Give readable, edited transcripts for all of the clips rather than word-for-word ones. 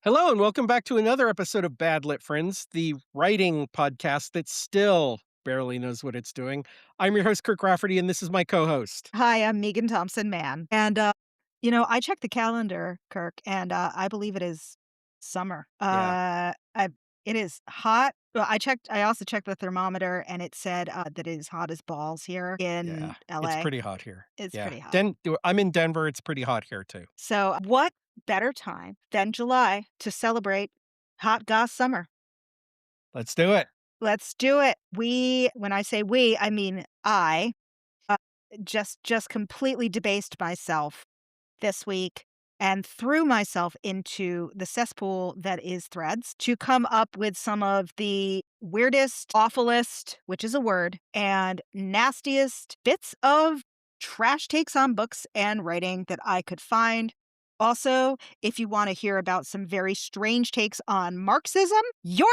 Hello, and welcome back to another episode of Bad Lit Friends, the writing podcast that still barely knows what it's doing. I'm your host, Kirk Rafferty, and this is my co host. Hi, I'm Meagan Thompson-Mann, and, I checked the calendar, Kirk, and, I believe it is summer. Yeah, It is hot. Well, I also checked the thermometer, and it said, that it is hot as balls here yeah. in It's LA. pretty hot here. It's Yeah. pretty hot. I'm in Denver. It's pretty hot here, too. So, what better time than July to celebrate hot Goss Summer? Let's do it. Let's do it. When I say we, I mean I, uh, just completely debased myself this week and threw myself into the cesspool that is Threads to come up with some of the weirdest, awfulest, which is a word, and nastiest bits of trash takes on books and writing that I could find. Also, if you want to hear about some very strange takes on Marxism, you're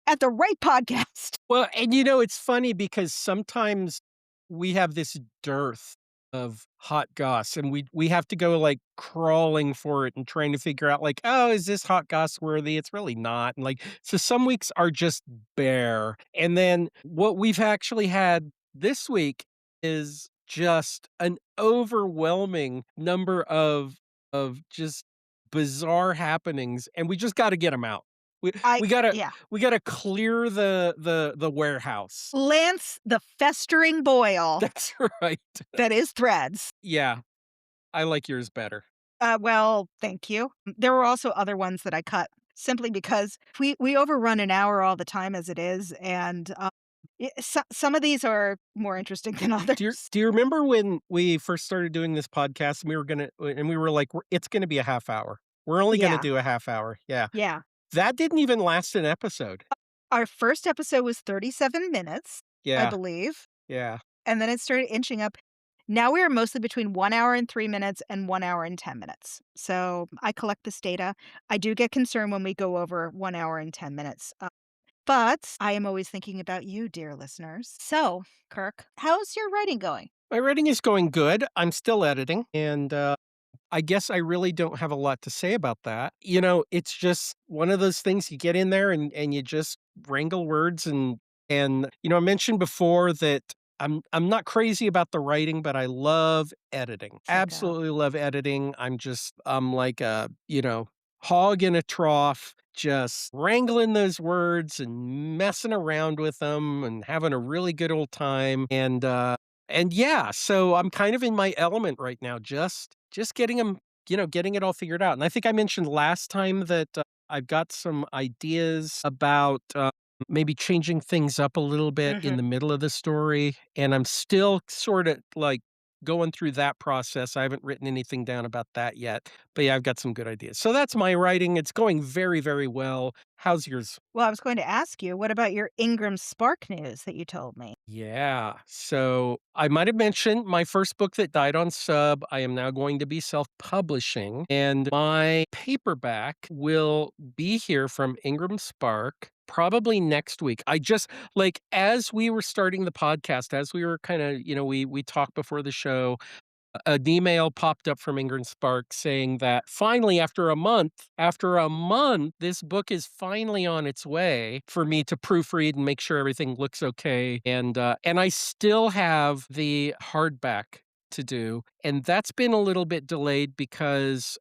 at the right podcast. Well, and it's funny because sometimes we have this dearth of hot goss and we have to go like crawling for it and trying to figure out like, oh, is this hot goss worthy? It's really not. And like, so some weeks are just bare. And then what we've actually had this week is just an overwhelming number of just bizarre happenings, and we just got to get them out. We I we gotta Yeah. we gotta clear the warehouse. Lance the festering boil That's right. that is Threads. Yeah, I like yours better. Well, thank you. There were also other ones that I cut simply because we overrun an hour all the time as it is, and, some of these are more interesting than Do you others. do you remember when we first started doing this podcast and we were like, "It's gonna be a half hour. We're only gonna Yeah, do a half hour." Yeah. yeah. That didn't even last an episode. Our first episode was 37 minutes, I Yeah, believe, yeah. and then it started inching up. Now we are mostly between 1 hour and 3 minutes and 1 hour and 10 minutes. So, I collect this data. I do get concerned when we go over 1 hour and 10 minutes. But I am always thinking about you, dear listeners. So, Kirk, how's your writing going? My writing is going good. I'm still editing, and, I guess I really don't have a lot to say about that. It's just one of those things you get in there and you just wrangle words I mentioned before that I'm not crazy about the writing, but I love editing. Sicko. Absolutely love editing. I'm like a, hog in a trough, just wrangling those words and messing around with them and having a really good old time. And yeah, so I'm kind of in my element right now, just getting them, getting it all figured out. And I think I mentioned last time that I've got some ideas about maybe changing things up a little bit in Mhm. the middle of the story, and I'm still sort of like going through that process. I haven't written anything down about that yet, but yeah, I've got some good ideas. So that's my writing. It's going very, very well. How's yours? Well, I was going to ask you, what about your Ingram Spark news that you told me? Yeah. So I might have mentioned my first book that died on sub. I am now going to be self publishing, and my paperback will be here from Ingram Spark probably next week. I just like as we were starting the podcast, as we were kind of, we talked before the show, an email popped up from Ingram Spark saying that finally, after a month, this book is finally on its way for me to proofread and make sure everything looks okay. And I still have the hardback to do, and that's been a little bit delayed because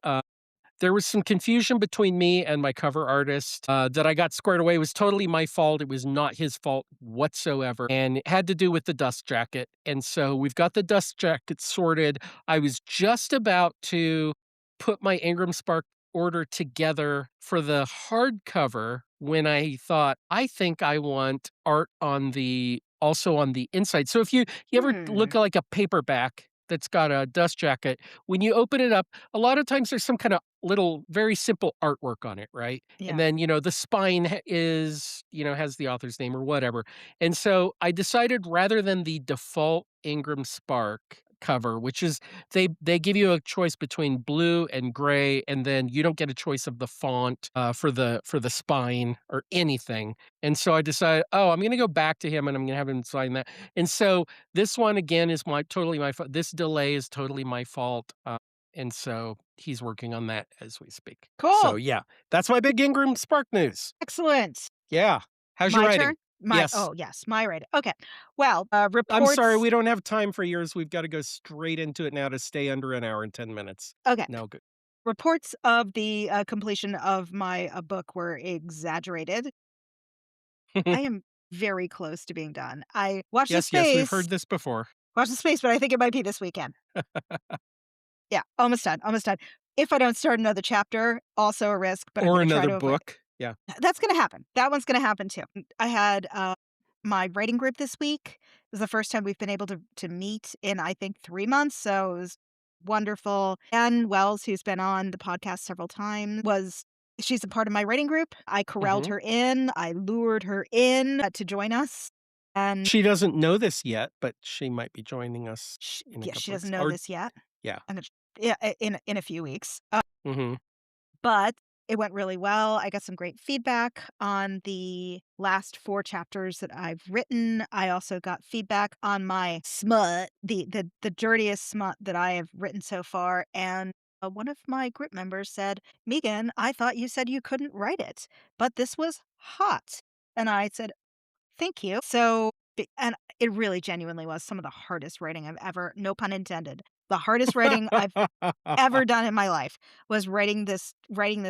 there was some confusion between me and my cover artist, that I got squared away. It was totally my fault. It was not his fault whatsoever, and it had to do with the dust jacket, and so we've got the dust jacket sorted. I was just about to put my Ingram Spark order together for the hardcover when I thought, "I think I want art on the also on the inside." So if you ever look Hmm. at, like, a paperback that's got a dust jacket, when you open it up, a lot of times there's some kinda little, very simple artwork on it, right? And Yeah. then, the spine has the author's name or whatever. And so I decided rather than the default Ingram Spark cover, which is they give you a choice between blue and gray, and then you don't get a choice of the font, for the spine or anything. And so I decided, "Oh, I'm gonna go back to him and I'm gonna have him sign that." And so this one again is my totally my fault. This delay is totally my fault. and so he's working on that as we speak. So, Cool. yeah, that's my big Ingram Spark news. Excellent. Yeah. How's your My turn? writing? Yes. Oh, yes, my writing. Okay. Well, I'm sorry, reports we don't have time for yours. We've gotta go straight into it now to stay under an hour and 10 minutes. okay. No good. Reports of the, completion of my, book were exaggerated. I am very close to being done. I watched the Yes, yes, we've space heard this before. watched the space, but I think it might be this weekend. Yeah, almost done, almost done. If I don't start another chapter, also a risk, but I'm Or gonna try another to avoid it. book. Yeah. That's gonna happen. That one's gonna happen too. I had, my writing group this week. It was the first time we've been able to meet in, I think, 3 months, so it was wonderful. Ann Wells, who's been on the podcast several times, she's a part of my writing group. I corralled Mhm. her in, I lured her in, to join us, and She doesn't know this yet, but she might be joining us in a yeah, she couple doesn't weeks. know Or this yet. yeah. I'm gonna yeah, in a few weeks. Mhm. But it went really well. I got some great feedback on the last 4 chapters that I've written. I also got feedback on my smut, the dirtiest smut that I have written so far, and, one of my group members said, "Meagan, I thought you said you couldn't write it, but this was hot." And I said, "Thank you." And it really genuinely was some of the hardest writing I've ever, no pun intended, the hardest writing I've ever done in my life was writing this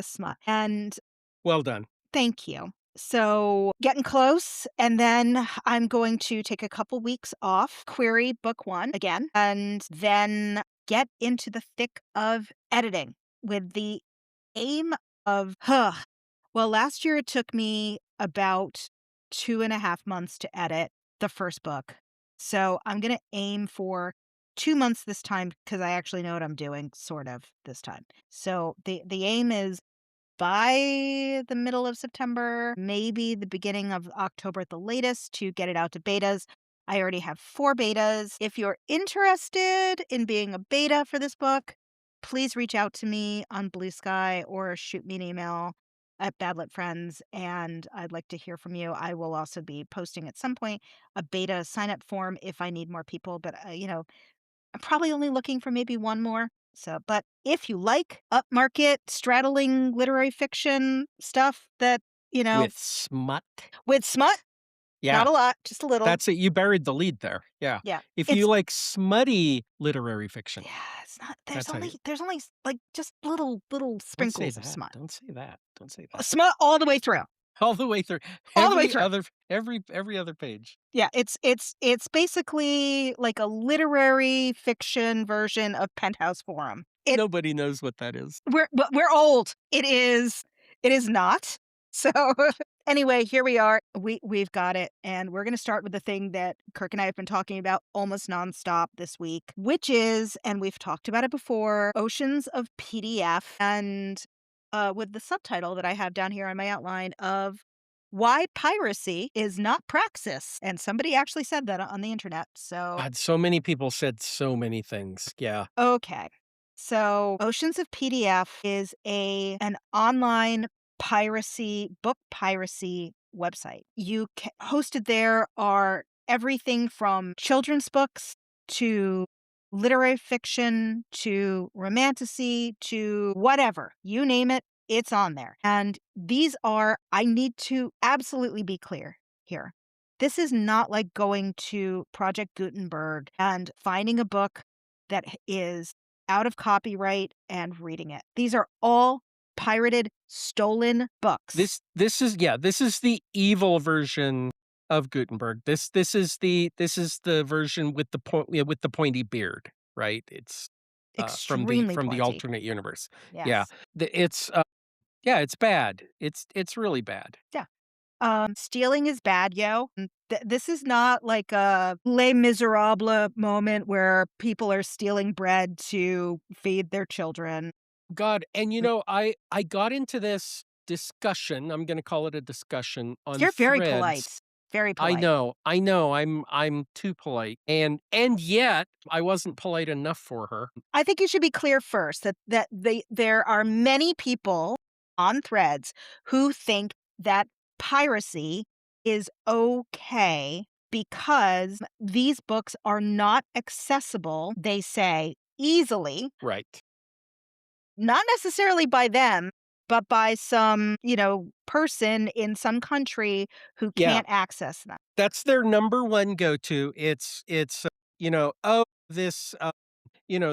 smut, and Well done. thank you. So, getting close, and then I'm going to take a couple weeks off, query book 1 again, and then get into the thick of editing with the aim of well, last year it took me about 2.5 months to edit the first book. So I'm gonna aim for 2 months this time because I actually know what I'm doing, sort of, this time. So the aim is by the middle of September, maybe the beginning of October at the latest, to get it out to betas. I already have 4 betas. If you're interested in being a beta for this book, please reach out to me on Bluesky or shoot me an email at Badlit Friends, and I'd like to hear from you. I will also be posting at some point a beta sign up form if I need more people, but I'm probably only looking for maybe 1 more. So, but if you like upmarket, straddling literary fiction stuff that, you know, With smut. with smut, not Yeah. a lot, just a little. That's it, you buried the lead there, yeah. Yeah. If you It's like smutty literary fiction, yeah, it's not that's how you there's only like just little don't say sprinkles of that, smut. don't say that, don't say that. Smut all the way through. All the way through, All the way through. every other page. Yeah, it's basically like a literary fiction version of Penthouse Forum. Nobody knows what that is. We're old. It is not. So, anyway, here we are. We've got it, and we're gonna start with the thing that Kirk and I have been talking about almost nonstop this week, which is, and we've talked about it before, oceans of PDF, and, with the subtitle that I have down here on my outline of "Why Piracy is Not Praxis," and somebody actually said that on the internet, so God, so many people said so many things, yeah. okay. So, Oceans of PDF is an online book piracy website. Hosted there are everything from children's books to literary fiction to romantasy to whatever. You name it, it's on there. And I need to absolutely be clear here. This is not like going to Project Gutenberg and finding a book that is out of copyright and reading it. These are all pirated, stolen books. This is the evil version of Gutenberg. This is the version with the with the pointy beard, right? It's, Extremely from the pointy. alternate universe. Yeah. Yes. Yeah, it's bad. It's really bad. Yeah. Stealing is bad, yo. This is not like a Les Miserables moment where people are stealing bread to feed their children. God, and I got into this discussion, I'm gonna call it a discussion on You're very Threads. polite. Very polite. I know, I'm too polite, and yet I wasn't polite enough for her. I think you should be clear first there are many people on Threads who think that piracy is okay because these books are not accessible, they say, easily Right. not necessarily by them, but by some, person in some country who Yeah. can't access them. That's their number one go-to. Oh, this,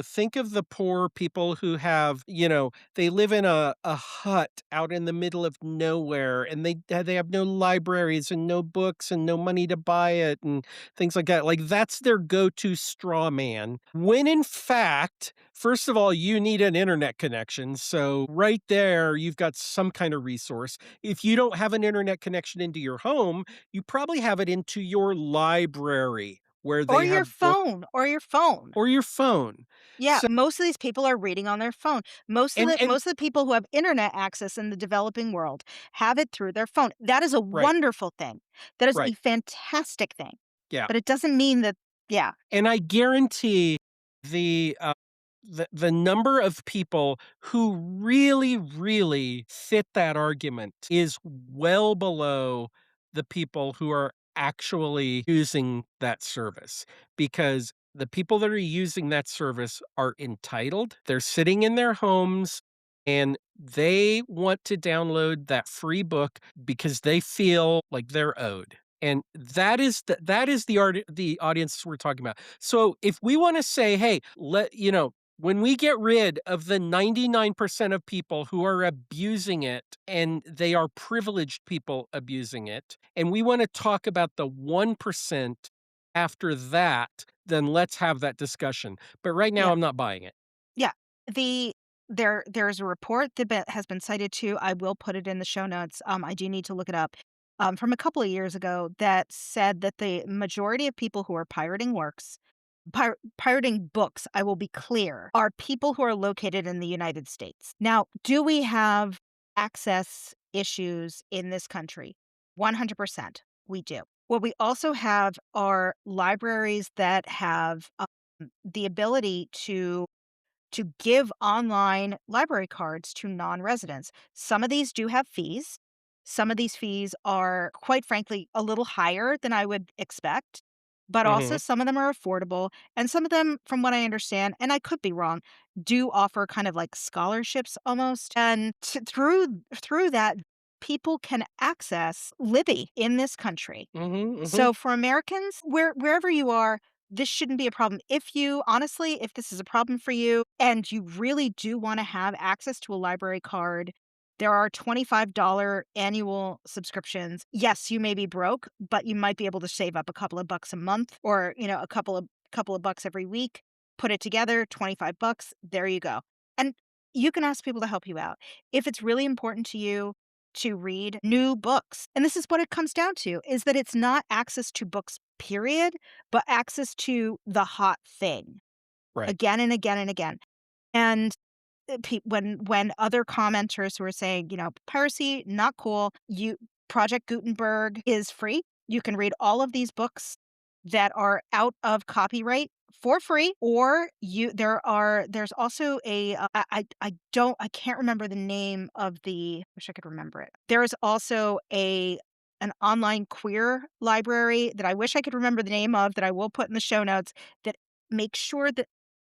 think of the poor people who have, they live in a hut out in the middle of nowhere, and they have no libraries and no books and no money to buy it and things like that. Like, that's their go-to straw man. When in fact, first of all, you need an internet connection. So right there, you've got some kind of resource. If you don't have an internet connection into your home, you probably have it into your library where Or they your have book phone, or your phone. or your phone. Yeah, So most of these people are reading on their phone. and Most of the people who have internet access in the developing world have it through their phone. That is a right, wonderful thing. That is a right, fantastic thing. yeah, But it doesn't mean that, yeah. and I guarantee the, uh, the number of people who really, really fit that argument is well below the people who are actually using that service, because the people that are using that service are entitled, they're sitting in their homes, and they want to download that free book because they feel like they're owed. And that is the audience we're talking about. So if we wanna say, "Hey, when we get rid of the 99% of people who are abusing it, and they are privileged people abusing it, and we wanna talk about the 1% after that, then let's have that discussion." But right now, Yeah. I'm not buying it. Yeah. The there's a report that has been cited too. I will put it in the show notes. I do need to look it up. From a couple of years ago that said that the majority of people who are pirating pirating books, I will be clear, are people who are located in the United States. Now, do we have access issues in this country? 100% we do. What we also have are libraries that have the ability to give online library cards to non-residents. Some of these do have fees. Some of these fees are, quite frankly, a little higher than I would expect, but also Mhm. some of them are affordable. And some of them, from what I understand, and I could be wrong, do offer kind of like scholarships almost. And through that, people can access Libby in this country. Mhm, mhm. So for Americans, wherever you are, this shouldn't be a problem. If you honestly, if this is a problem for you and you really do want to have access to a library card, there are $25 annual subscriptions. Yes, you may be broke, but you might be able to save up a couple of bucks a month, or, a couple of bucks every week. Put it together, 25 bucks, there you go. And you can ask people to help you out. If it's really important to you to read new books. And this is what it comes down to, is that it's not access to books, period, but access to the hot thing Right. again and again and again. And when other commenters who are saying, piracy, not cool, Project Gutenberg is free. You can read all of these books that are out of copyright for free, or there's also I can't remember the name of the, wish I could remember it. There is also an online queer library that I wish I could remember the name of, that I will put in the show notes, that makes sure that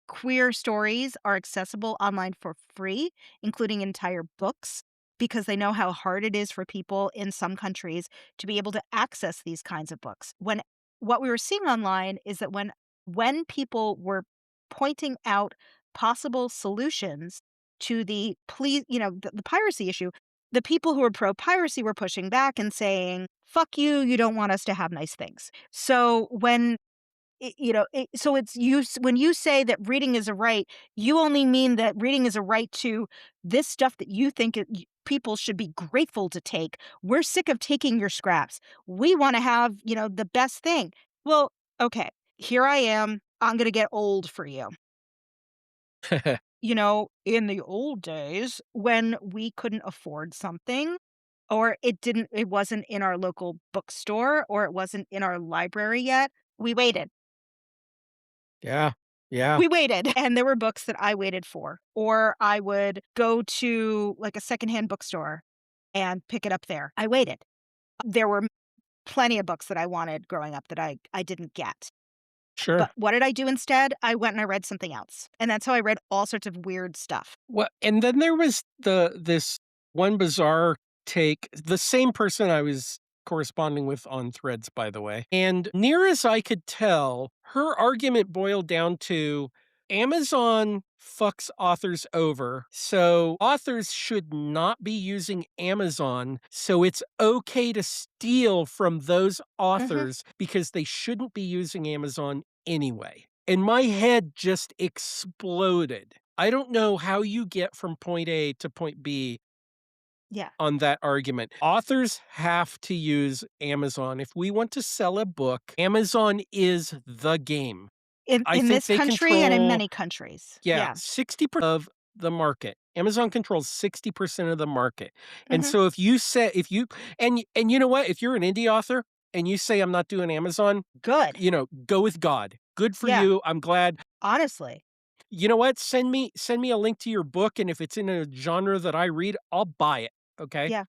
queer stories are accessible online for free, including entire books, because they know how hard it is for people in some countries to be able to access these kinds of books. When what we were seeing online is that when people were pointing out possible solutions to the piracy issue, the people who were pro piracy were pushing back and saying, "Fuck you, you don't want us to have nice things." So so it's when you say that reading is a right, you only mean that reading is a right to this stuff that you think people should be grateful to take. We're sick of taking your scraps. We want to have, the best thing. Well, okay, here I am. I'm going to get old for you. In the old days when we couldn't afford something, or it wasn't in our local bookstore, or it wasn't in our library yet, we waited. Yeah. Yeah. We waited, and there were books that I waited for, or I would go to, like, a secondhand bookstore and pick it up there. I waited. There were plenty of books that I wanted growing up that I didn't get. Sure. But what did I do instead? I went and I read something else, and that's how I read all sorts of weird stuff. Well, and then there was this one bizarre take, the same person I was corresponding with on Threads, by the way. And near as I could tell, her argument boiled down to Amazon fucks authors over. So authors should not be using Amazon. So it's okay to steal from those Mhm. authors because they shouldn't be using Amazon anyway. And my head just exploded. I don't know how you get from point A to point B Yeah. on that argument. Authors have to use Amazon. If we want to sell a book, Amazon is the game. I In think this they country and in control, many countries. yeah, Yeah. 60% of the market. Amazon controls 60% of the market. And Mhm. so if you say if you and you know what? If you're an indie author and you say I'm not doing Amazon, Good. go with God. Good for Yeah, you. I'm glad. honestly. You know what? Send me a link to your book, and if it's in a genre that I read, I'll buy it, okay? Yeah.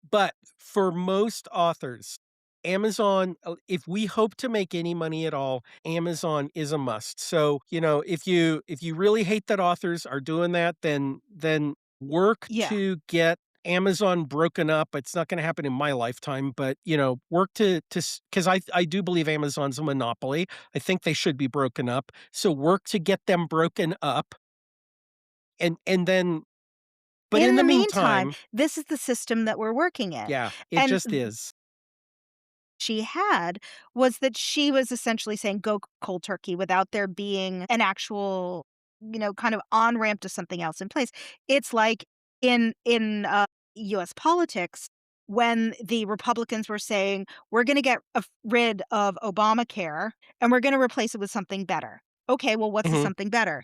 But for most authors, Amazon, if we hope to make any money at all, Amazon is a must. So, if you really hate that authors are doing that, then work Yeah. to get Amazon broken up. It's not gonna happen in my lifetime, but, work to because I do believe Amazon's a monopoly. I think they should be broken up. So work to get them broken up, and then but in In the the meantime, meantime, this is the system that we're working in. yeah, it And just is. she had was that she was essentially saying go cold turkey without there being an actual, kind of on ramp to something else in place. It's like in US politics when the Republicans were saying we're going to get rid of Obamacare and we're going to replace it with something better. Okay, well what's the Mhm. something better?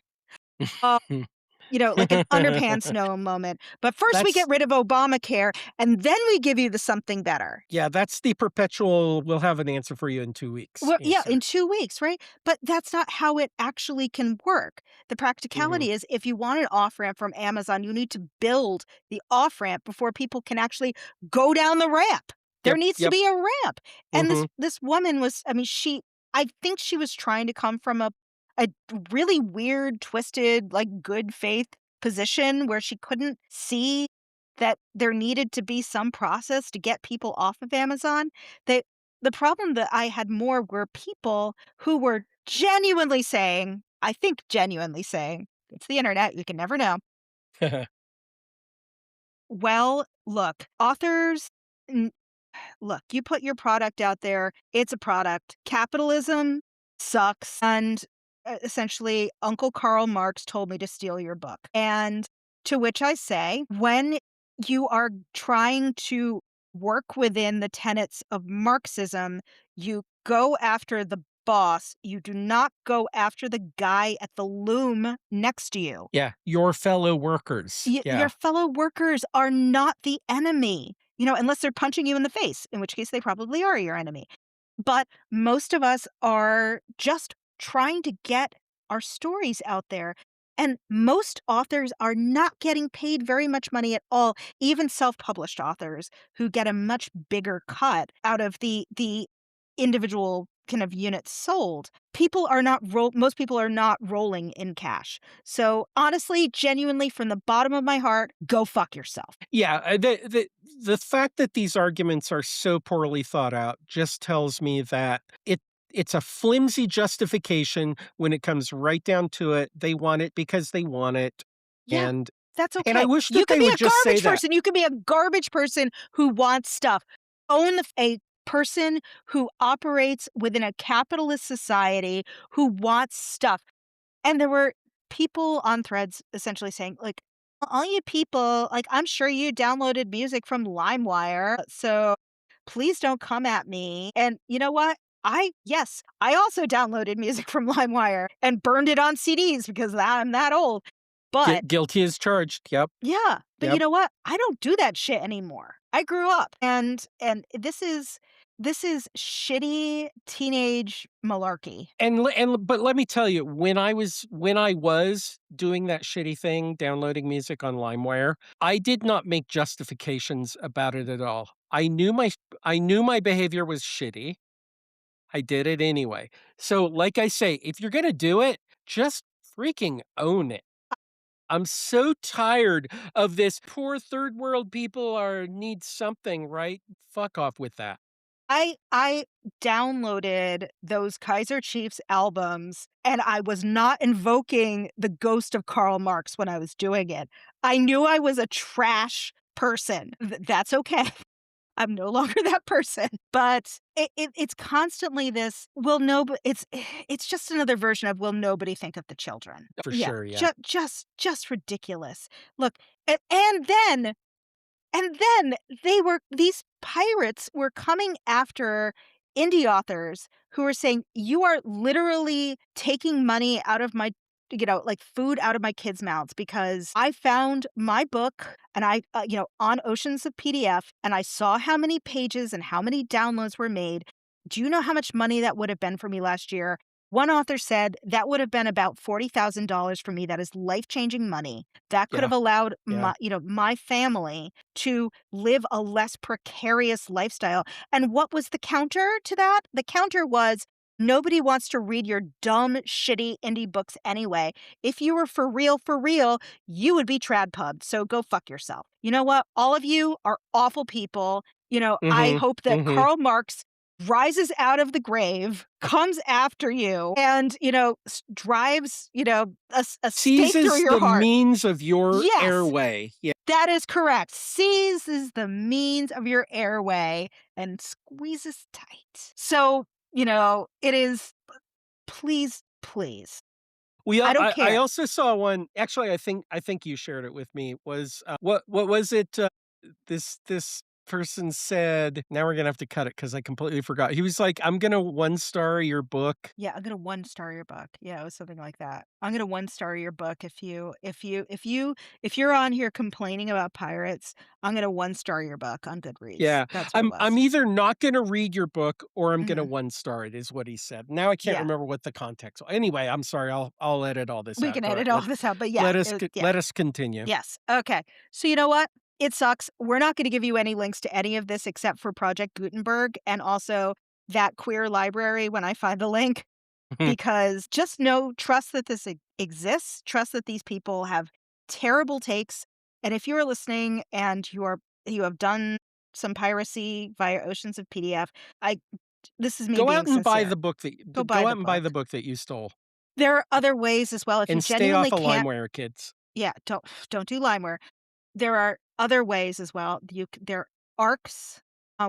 Like an underpants no moment. But first we get That's rid of Obamacare and then we give you the something better. yeah, that's the perpetual, "We'll have an answer for you in 2 weeks" Well, yeah, in answer. 2 weeks, right? But that's not how it actually can work. The Mhm. practicality is if you want an off-ramp from Amazon, you need to build the off-ramp before people can actually go down the ramp. There Yep, needs to yep. be a ramp. And this Mhm. this woman was I mean, I think she was trying to come from a really weird, twisted, like, good faith position where she couldn't see that there needed to be some process to get people off of Amazon. They the problem that I had more were people who were genuinely saying, I think genuinely saying, it's the internet, you can never know. Well, look, authors, n- look, you put your product out there, it's a product. Capitalism sucks. And essentially, Uncle Karl Marx told me to steal your book. And to which I say, when you are trying to work within the tenets of Marxism, you go after the boss. You do not go after the guy at the loom next to you. Yeah, your fellow workers. Your Yeah. fellow workers are not the enemy, unless they're punching you in the face, in which case they probably are your enemy. But most of us are just trying to get our stories out there. And most authors are not getting paid very much money at all, even self-published authors who get a much bigger cut out of the individual kind of units sold. Most people are not rolling in cash. So honestly, genuinely from the bottom of my heart, go fuck yourself. Yeah, the fact that these arguments are so poorly thought out just tells me that it's a flimsy justification when it comes right down to it. They want it because they want it, Yeah, and that's and I okay. wish You that could they be would a just say garbage that. person. You could be a garbage person who wants stuff. Own a person who operates within a capitalist society who wants stuff. And there were people on Threads essentially saying, like, all you people, like, I'm sure you downloaded music from LimeWire, so please don't come at me. And you know what? Yes, I also downloaded music from LimeWire and burned it on CDs because I'm that old. But Guilty as charged. Yep, yeah, but you yep. know what? I don't do that shit anymore. I grew up and this is shitty teenage malarkey. But let me tell you, when I was doing that shitty thing, downloading music on LimeWire, I did not make justifications about it at all. I knew my behavior was shitty. I did it anyway. So, like I say, if you're gonna do it, just freaking own it. I'm so tired of this poor third world people are need something, right? Fuck off with that. I downloaded those Kaiser Chiefs albums, and I was not invoking the ghost of Karl Marx when I was doing it. I knew I was a trash person. That's okay. I'm no longer that person, but it's constantly this, "Will nobo" it's just another version of, "Will nobody think of the children?" For Yeah, sure, yeah. just ridiculous. Look, and then these pirates were coming after indie authors who were saying, "You are literally taking money out of my, like food out of my kids' mouths because I found my book and on oceans of PDF and I saw how many pages and how many downloads were made. Do you know how much money that would have been for me last year?" One author said that would have been about $40,000 for me. That is life-changing money. That could Yeah, have allowed yeah. my family to live a less precarious lifestyle. And what was the counter to that? The counter was, nobody wants to read your dumb, shitty indie books anyway. If you were for real, you would be trad pubbed. So go fuck yourself. You know what? All of you are awful people. I Mhm, hope that mhm. Karl Marx rises out of the grave, comes after you, and, drives, a stake through Seizes your the heart. means of your Yes, airway. Yeah. that is correct. Seizes the means of your airway and squeezes tight. So, it is, please, please. We I don't I care. also saw one actually, I think you shared it with me, was, what was it, this person said now we're gonna have to cut it because I completely forgot. He was like, "I'm gonna one-star your book." Yeah, I'm gonna one star your book. Yeah, it was something like that. I'm gonna one star your book if you're on here complaining about pirates, I'm gonna one star your book on Goodreads. Yeah. That's what it I'm was. either not gonna read your book or I'm gonna Mhm. one-star it is what he said. Now I can't Yeah, remember what the context anyway, I'm sorry, I'll edit all this we out. can Go ahead. edit all this out, but yeah, yeah. Let us continue. Yes. Okay. So you know what? It sucks. We're not going to give you any links to any of this except for Project Gutenberg and also that queer library when I find the link, because just trust that this exists, trust that these people have terrible takes. And if you're listening and you have done some piracy via oceans of PDF, I this is me Go being out and buy sincere. the book Go buy go the out and buy the book. book that you stole, There are other ways as well. If you and stay genuinely off of can't, LimeWire, kids. yeah, don't do LimeWire. There are other ways as well. There arcs,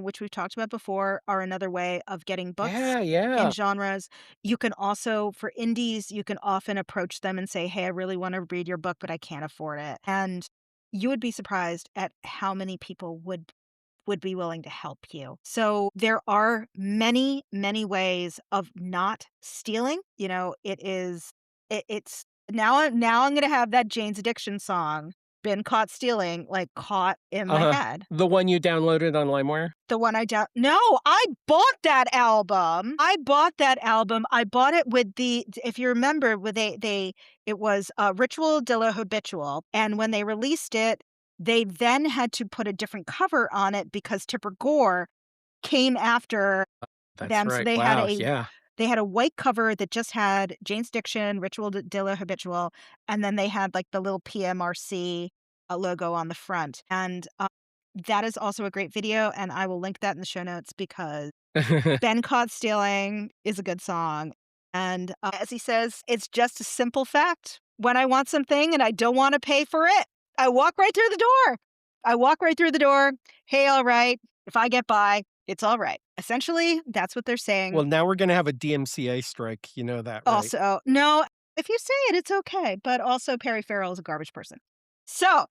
which we've talked about before, are another way of getting books Yeah, in yeah. genres. You can also, for indies, you can often approach them and say, "Hey, I really want to read your book, but I can't afford it." And you would be surprised at how many people would be willing to help you. So there are many, many ways of not stealing. It's now I'm gonna have that Jane's Addiction song, "Been Caught Stealing," like, caught in my Uh-huh. head. The one you downloaded on LimeWire? The one I down No, I bought that album. I bought that album. I bought it with if you remember, with it was, Ritual de la Habitual, and when they released it, they then had to put a different cover on it because Tipper Gore came after That's them, so right. Wow, yeah. they had a white cover that just had Jane's Addiction, Ritual de la Habitual, and then they had, like, the little PMRC, logo on the front, and, that is also a great video, and I will link that in the show notes because "Been Caught Stealing" is a good song, and, as he says, "It's just a simple fact. When I want something and I don't wanna pay for it, I walk right through the door. I walk right through the door. Hey, alright. If I get by, it's alright." Essentially, that's what they're saying. Well, now we're gonna have a DMCA strike, you know that, right? Also no, if you say it, it's okay, but also Perry Farrell is a garbage person. So,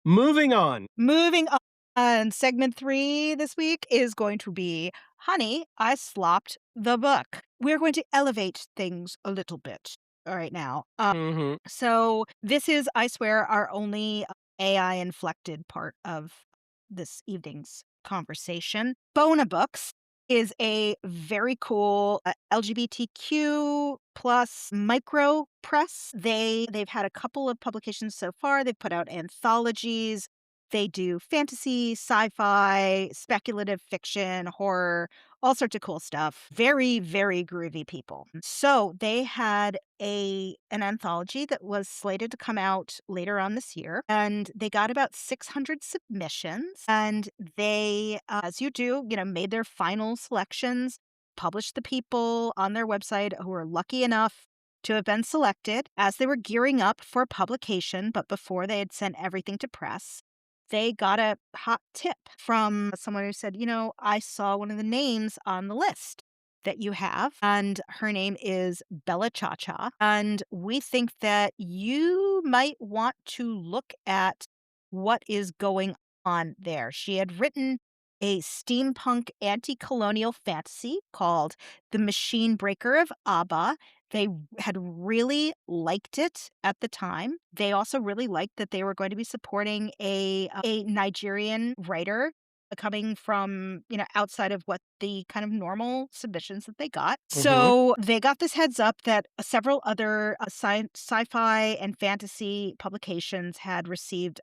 Moving on. moving on, segment 3 this week is going to be, "Honey, I slopped the book." We're going to elevate things a little bit right now. Mhm. So this is, I swear, our only AI-inflected part of this evening's conversation. Bona Books is a very cool, LGBTQ plus micro press. They've had a couple of publications so far. They've put out anthologies. They do fantasy, sci-fi, speculative fiction, horror, all sorts of cool stuff. Very, very groovy people. So they had an anthology that was slated to come out later on this year, and they got about 600 submissions. And they, as you do, made their final selections, published the people on their website who were lucky enough to have been selected as they were gearing up for publication, but before they had sent everything to press. They got a hot tip from someone who said, I saw one of the names on the list that you have, and her name is Bella Cha-Cha. And we think that you might want to look at what is going on there. She had written a steampunk anti-colonial fantasy called The Machine Breaker of Abba. They had really liked it at the time. They also really liked that they were going to be supporting a Nigerian writer coming from, outside of what the kind of normal submissions that they got. Mhm. So they got this heads up that several other sci-fi and fantasy publications had received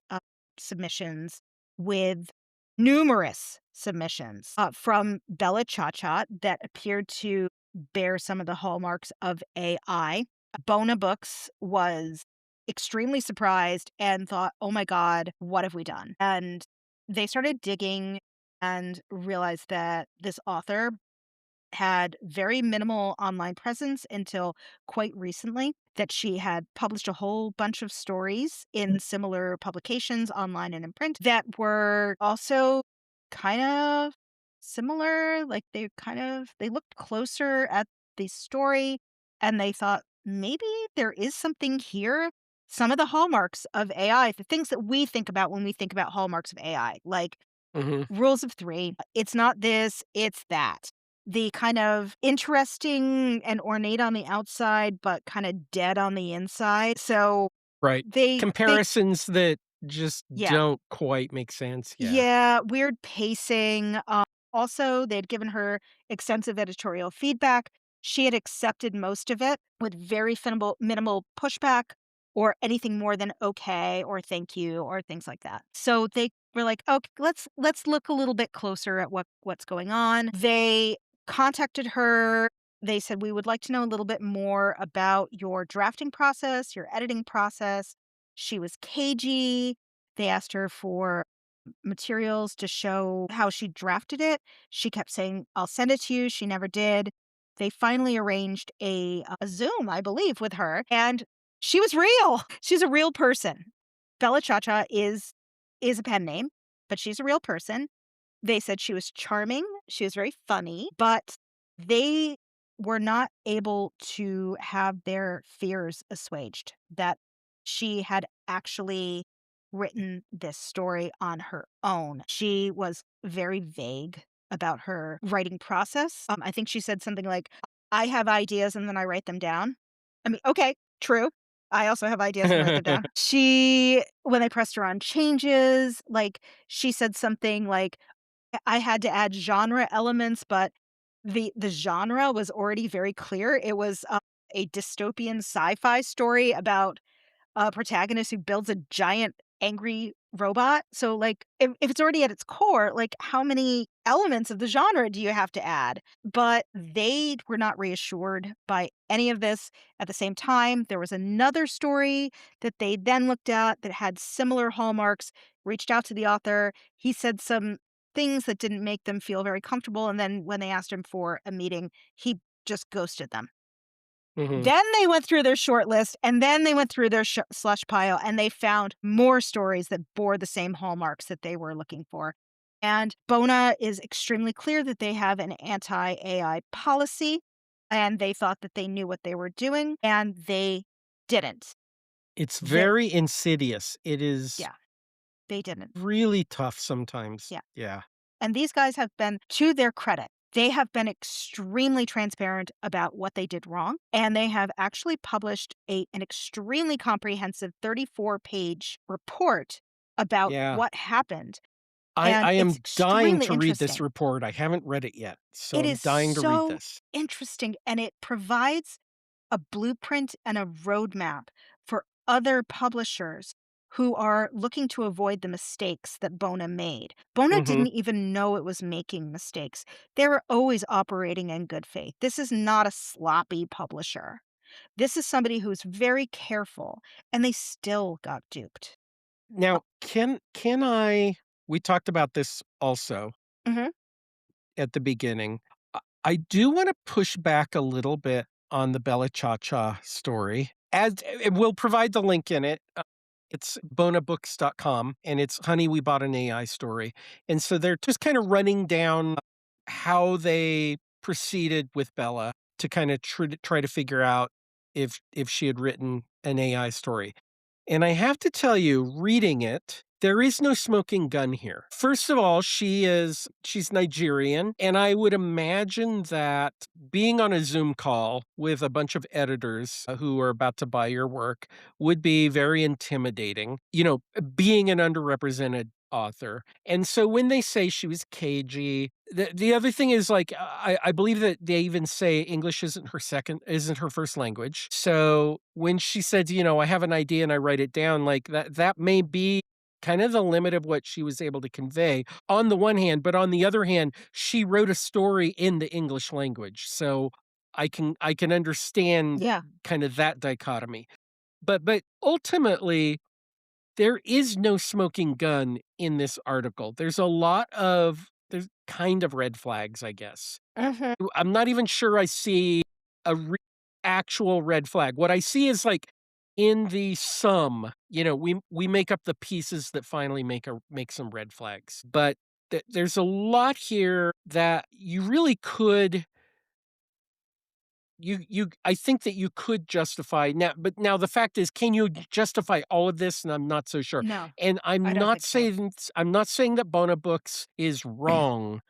submissions with numerous submissions from Bella Cha-Cha that appeared to bear some of the hallmarks of AI. Bona Books was extremely surprised and thought, oh my God, what have we done? And they started digging and realized that this author had very minimal online presence until quite recently, that she had published a whole bunch of stories in similar publications online and in print that were also kind of similar. Like they looked closer at the story and they thought maybe there is something here. Some of the hallmarks of AI, the things that we think about when we think about hallmarks of AI, like Mhm. rules of three. It's not this, it's that. The kind of interesting and ornate on the outside, but kind of dead on the inside. So Right. they Comparisons that just yeah. don't quite make sense, yeah. Yeah, weird pacing. Also, they'd given her extensive editorial feedback. She had accepted most of it with very minimal pushback or anything more than okay or thank you or things like that. So they were like, "Okay, let's look a little bit closer at what's going on." They contacted her. They said, "We would like to know a little bit more about your drafting process, your editing process." She was cagey. They asked her for materials to show how she drafted it. She kept saying, "I'll send it to you." She never did. They finally arranged a Zoom, I believe, with her, and she was real. She's a real person. Bella Cha-Cha is a pen name, but she's a real person. They said she was charming, she was very funny, but they were not able to have their fears assuaged that she had actually written this story on her own. She was very vague about her writing process. I think she said something like, "I have ideas and then I write them down." I mean, okay, true. I also have ideas and write them down. When they pressed her on changes, like, she said something like, I had to add genre elements, but the genre was already very clear. It was, a dystopian sci-fi story about a protagonist who builds a giant angry robot. So, like, if it's already at its core, like, how many elements of the genre do you have to add? But they were not reassured by any of this. At the same time, there was another story that they then looked at that had similar hallmarks, reached out to the author. He said some things that didn't make them feel very comfortable. And then when they asked him for a meeting, he just ghosted them. Mhm. Then they went through their short list, and then they went through their slush pile, and they found more stories that bore the same hallmarks that they were looking for. And Bona is extremely clear that they have an anti-AI policy, and they thought that they knew what they were doing, and they didn't. It's They very insidious. It is yeah, they didn't. really tough sometimes. Yeah. Yeah. And these guys have been, to their credit, they have been extremely transparent about what they did wrong. And they have actually published an extremely comprehensive 34-page report about Yeah. what happened. I And it's am dying extremely to read this interesting. report. I haven't read it yet, so It I'm is dying to read so this. interesting. And it provides a blueprint and a roadmap for other publishers who are looking to avoid the mistakes that Bona made. Bona Mhm. didn't even know it was making mistakes. They were always operating in good faith. This is not a sloppy publisher. This is somebody who's very careful, and they still got duped. Now, can I we talked about this also Mhm. at the beginning. I do wanna push back a little bit on the Bella Cha Cha story, as and we'll provide the link in it. It's bonabooks.com, and it's Honey, We Bought an AI story, and so they're just kinda running down how they proceeded with Bella to kinda try to figure out if she had written an AI story. And I have to tell you, reading it, there is no smoking gun here. First of all, she's Nigerian, and I would imagine that being on a Zoom call with a bunch of editors who are about to buy your work would be very intimidating, being an underrepresented author. And so when they say she was cagey, the other thing is like I believe that they even say English isn't her first language. So when she said, I have an idea and I write it down, like that may be kind of the limit of what she was able to convey on the one hand, but on the other hand, she wrote a story in the English language. So I can understand Yeah. kind of that dichotomy. But ultimately there is no smoking gun in this article. There's kind of red flags, I guess. Mhm. I'm not even sure I see a actual red flag. What I see is like in the sum, we make up the pieces that finally make some red flags. But there's a lot here that you really could you I think that you could justify now, but now the fact is, can you justify all of this? And I'm not so sure. No, And I don't think so. I'm not saying that Bona Books is wrong.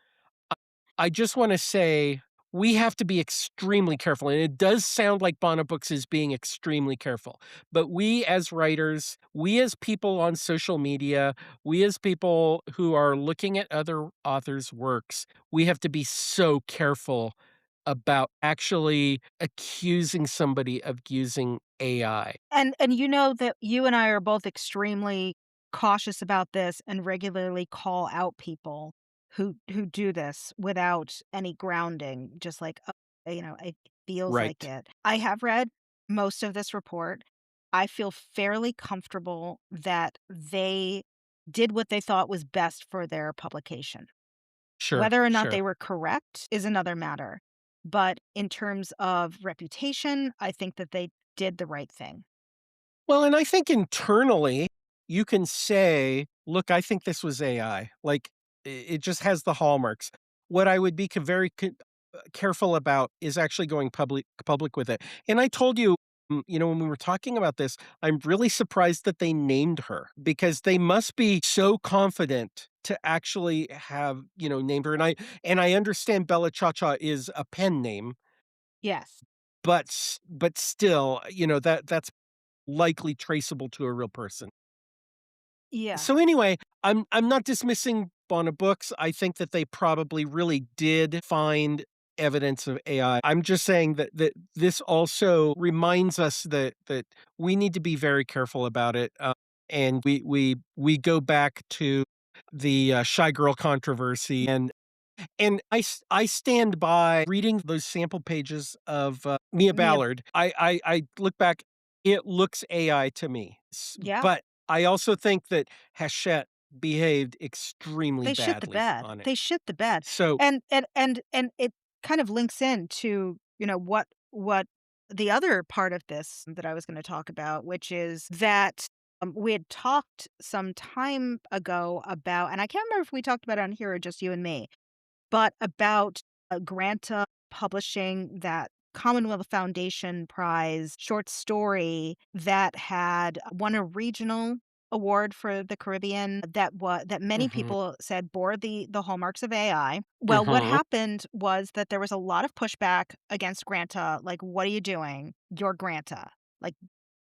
I just want to say we have to be extremely careful. And it does sound like Bona Books is being extremely careful. But we as writers, we as people on social media, we as people who are looking at other authors' works, we have to be so careful about actually accusing somebody of using AI. And you know that you and I are both extremely cautious about this and regularly call out people who do this without any grounding, just like, it feels like Right. it. I have read most of this report. I feel fairly comfortable that they did what they thought was best for their publication. Sure, Whether or not sure. they were correct is another matter. But in terms of reputation, I think that they did the right thing. Well, and I think internally, you can say, "Look, I think this was AI." Like, it just has the hallmarks. What I would be careful about is actually going public with it. And I told you, when we were talking about this, I'm really surprised that they named her because they must be so confident to actually have, named her. And I understand Bella Cha Cha is a pen name, Yes. but still, that's likely traceable to a real person. Yeah. So anyway, I'm not dismissing Bona Books. I think that they probably really did find evidence of AI. I'm just saying that this also reminds us that we need to be very careful about it. And we go back to the Shy Girl controversy, and I stand by reading those sample pages of, Mia Mia Ballard. I look back, it looks AI to me, yeah. but I also think that Hachette behaved extremely They shit the badly bed. on it. They shit the bed. So And it kind of links into, what the other part of this that I was gonna talk about, which is that, we had talked some time ago about, and I can't remember if we talked about it on here or just you and me, but about, Granta publishing that Commonwealth Foundation Prize short story that had won a regional award for the Caribbean that many mhm, people said bore the hallmarks of AI. Well, what mhm. happened was that there was a lot of pushback against Granta, like, "What are you doing? You're Granta." Like,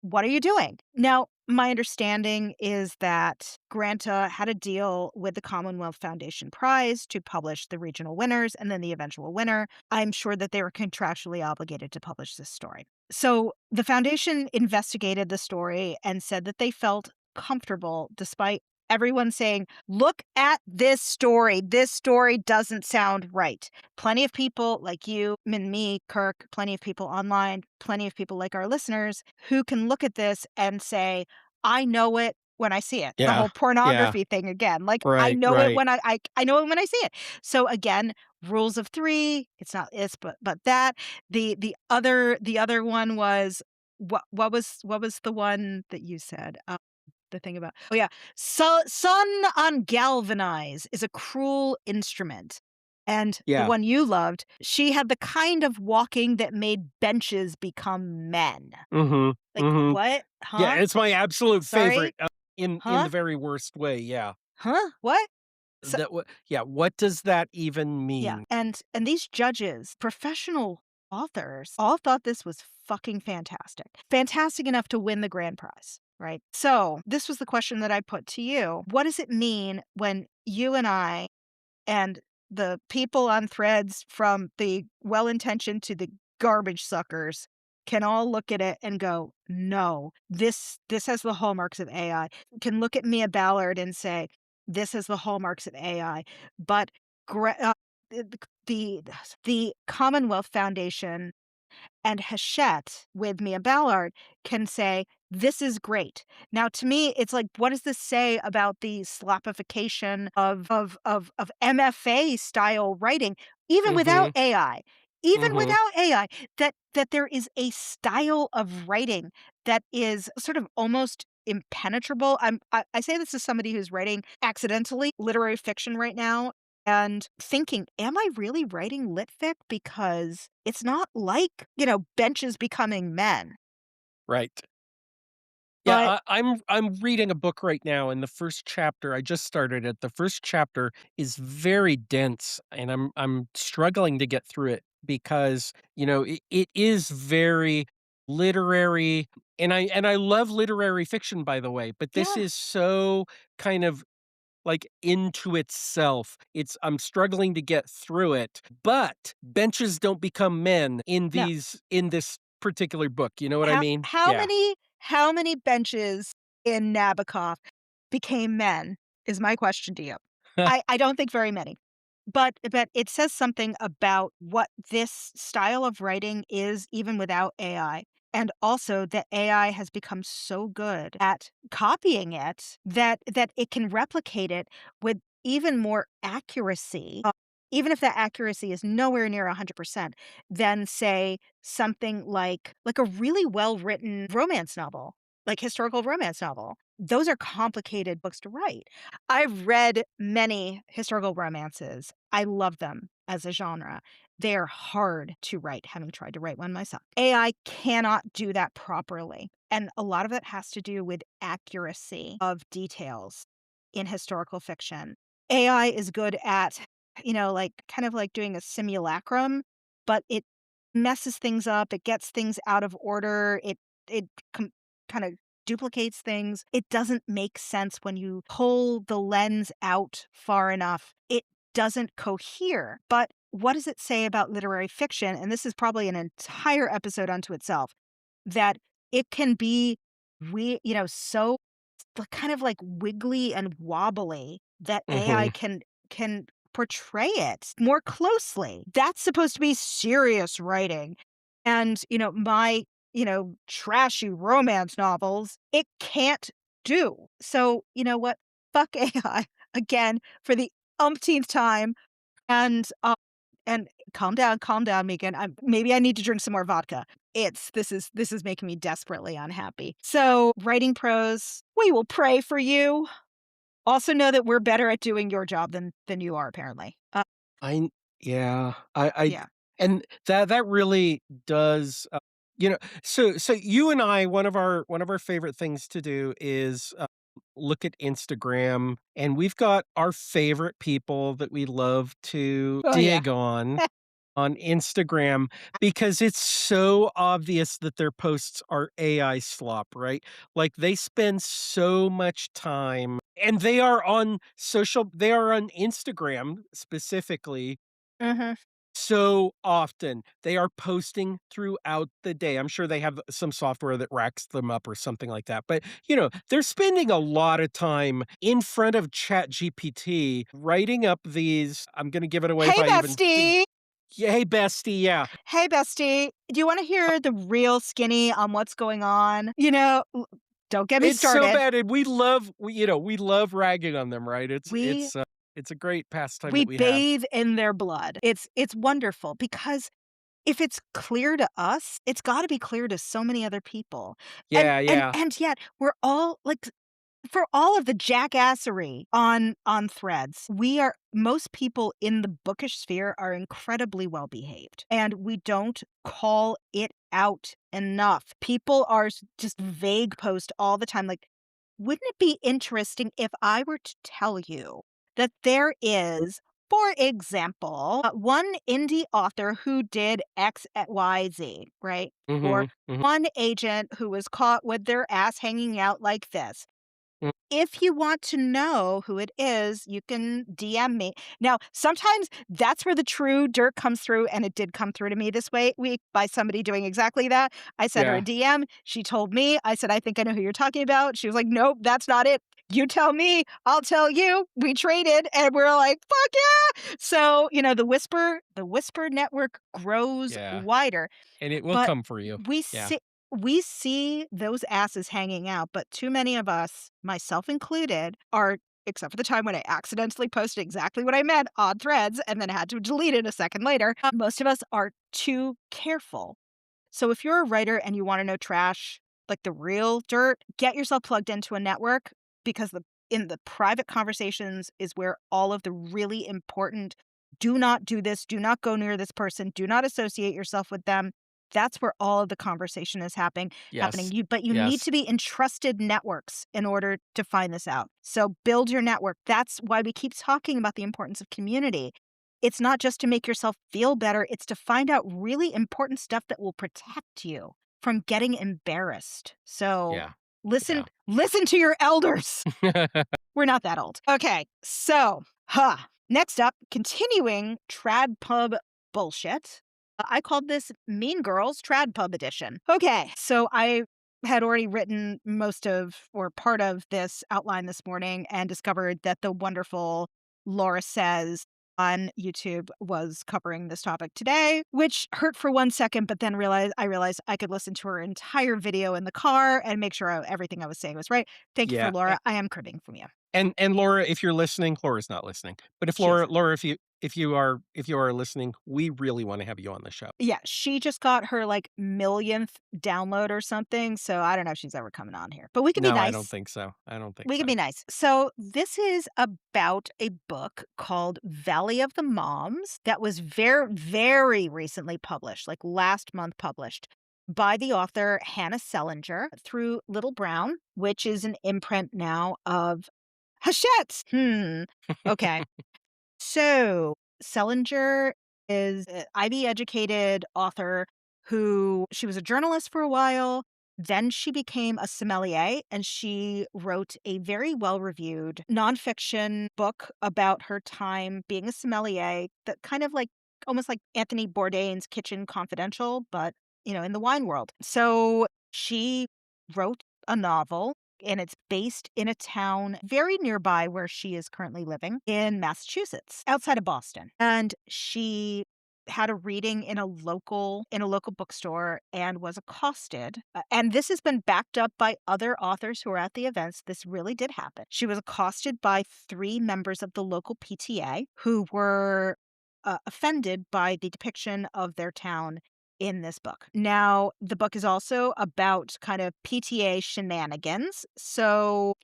what are you doing? Now, my understanding is that Granta had a deal with the Commonwealth Foundation Prize to publish the regional winners and then the eventual winner. I'm sure that they were contractually obligated to publish this story. So the foundation investigated the story and said that they felt comfortable despite everyone saying, "Look at this story. This story doesn't sound right." Plenty of people like you and me, Kirk, plenty of people online, plenty of people like our listeners who can look at this and say, "I know it when I see it." The Yeah. whole Yeah. pornography thing again. Like, I Right, know it right. when I know it when I see it. So again, rules of 3, it's not this, but that. The other one was what was the one that you said? The thing about oh, yeah. Sun on galvanize is a cruel instrument. And the Yeah. one you loved, she had the kind of walking that made benches become men. Mhm. Like, Mhm. what? Yeah, Huh? it's my absolute Sorry? favorite, in Huh? the very worst way, yeah. Huh? What? So That what yeah, what does that even yeah, mean? and these judges, professional authors, all thought this was fucking fantastic. Fantastic enough to win the grand prize, right? So, this was the question that I put to you. What does it mean when you and I and the people on threads from the well-intentioned to the garbage suckers can all look at it and go, "No, this has the hallmarks of AI." Can look at Mia Ballard and say, "This has the hallmarks of AI." But gra the the Commonwealth Foundation and Hachette with Mia Ballard can say, "This is great." Now to me, it's like, what does this say about the sloppification of MFA style writing, even without Mhm. AI? Even Mhm. without AI, that there is a style of writing that is sort of almost impenetrable. I say this as somebody who's writing accidentally literary fiction right now and thinking, "Am I really writing lit fic?" Because it's not like, benches becoming men. Right. Yeah, But I'm reading a book right now, and the first chapter I just started it. The first chapter is very dense, and I'm struggling to get through it because, it is very literary, and I love literary fiction, by the way, but this yeah, is so kind of like into itself. I'm struggling to get through it, but benches don't become men no. in this particular book. You know what I How mean? how Yeah. many how many benches in Nabokov became men is my question to you. I don't think very many. But it says something about what this style of writing is even without AI, and also that AI has become so good at copying it that it can replicate it with even more accuracy, even if that accuracy is nowhere near 100%, than, say, something like a really well-written romance novel, like historical romance novel. Those are complicated books to write. I've read many historical romances. I love them as a genre. They're hard to write, having tried to write one myself. AI cannot do that properly. And a lot of it has to do with accuracy of details in historical fiction. AI is good at, like kind of like doing a simulacrum, but it messes things up. It gets things out of order. It kind of duplicates things. It doesn't make sense when you pull the lens out far enough. It doesn't cohere. But what does it say about literary fiction? And this is probably an entire episode unto itself, that it can be so kind of like wiggly and wobbly that AI Mhm. can portray it more closely. That's supposed to be serious writing. And, my, trashy romance novels, it can't do. So, you know what? Fuck AI again for the umpteenth time. And and calm down, Meagan. Maybe I need to drink some more vodka. This is making me desperately unhappy. So, writing prose, we will pray for you. Also know that we're better at doing your job than you are apparently. I yeah, I Yeah. and that really does, so you and I, one of our favorite things to do is, look at Instagram, and we've got our favorite people that we love to Oh, yeah. dig on Instagram because it's so obvious that their posts are AI slop, right? Like, they spend so much time and they are on Instagram specifically, Mhm. So often. They are posting throughout the day. I'm sure they have some software that racks them up or something like that. But, they're spending a lot of time in front of ChatGPT writing up these I'm gonna give it away if Hey, I even bestie. yeah, hey, bestie, yeah. Hey, bestie. Do you want to hear the real skinny on what's going on? Don't get me It's so started. bad, and we love ragging on them, right? We It's a great pastime we that we have. bathe in their blood. It's wonderful because if it's clear to us, it's got to be clear to so many other people. And Yeah, and yeah. and yet we're all like for all of the jackassery on threads, we are most people in the bookish sphere are incredibly well behaved, and we don't call it out enough. People are just vague post all the time. Like, wouldn't it be interesting if I were to tell you that there is, for example, one indie author who did X, Y, Z, right? Or Mhm, mhm, one agent who was caught with their ass hanging out like this. mm, If you want to know who it is, you can DM me. Now, sometimes that's where the true dirt comes through, and it did come through to me this week by somebody doing exactly that. I sent her a yeah, DM. She told me. I said, "I think I know who you're talking about." She was like, "Nope, that's not it. You tell me, I'll tell you." We traded, and we're like, "Fuck yeah!" So, the whisper network grows yeah, wider. and it will But come for you. we Yeah, see we see those asses hanging out, but too many of us, myself included, are except for the time when I accidentally posted exactly what I meant on Threads and then had to delete it a second later, most of us are too careful. So if you're a writer and you wanna know trash, like the real dirt, get yourself plugged into a network because in the private conversations is where all of the really important, "Do not do this, do not go near this person, do not associate yourself with them." That's where all of the conversation is happening. yes, But you need yes, to be in trusted networks in order to find this out. So build your network. That's why we keep talking about the importance of community. It's not just to make yourself feel better, it's to find out really important stuff that will protect you from getting embarrassed. So yeah, listen yeah. listen to your elders. We're not that old. Okay. So, next up, continuing trad pub bullshit. I called this Mean Girls Trad Pub Edition. Okay. So I had already written most of or part of this outline this morning and discovered that the wonderful Laura Says on YouTube was covering this topic today, which hurt for 1 second, but then realized I could listen to her entire video in the car and make sure everything I was saying was right. Thank you for Yeah, Laura. I am cribbing from you. and Laura, if you're listening, Laura's not listening, but if She isn't. Laura, if you are listening, we really wanna have you on the show. Yeah, she just got her, like, millionth download or something, so I don't know if she's ever coming on here, but we could be No, I don't nice. think so, I don't think We could so. be nice. So this is about a book called Valley of the Moms that was very, very recently published, like last month published, by the author Hannah Selinger through Little Brown, which is an imprint now of Hachette. Okay. So, Selinger is an Ivy educated author who she was a journalist for a while. Then she became a sommelier and she wrote a very well reviewed nonfiction book about her time being a sommelier that kind of like almost like Anthony Bourdain's Kitchen Confidential, but in the wine world. So she wrote a novel and it's based in a town very nearby where she is currently living in Massachusetts, outside of Boston. And she had a reading in a local bookstore and was accosted. And this has been backed up by other authors who were at the events. This really did happen. She was accosted by 3 members of the local PTA who were offended by the depiction of their town in this book. Now, the book is also about kind of PTA shenanigans. So,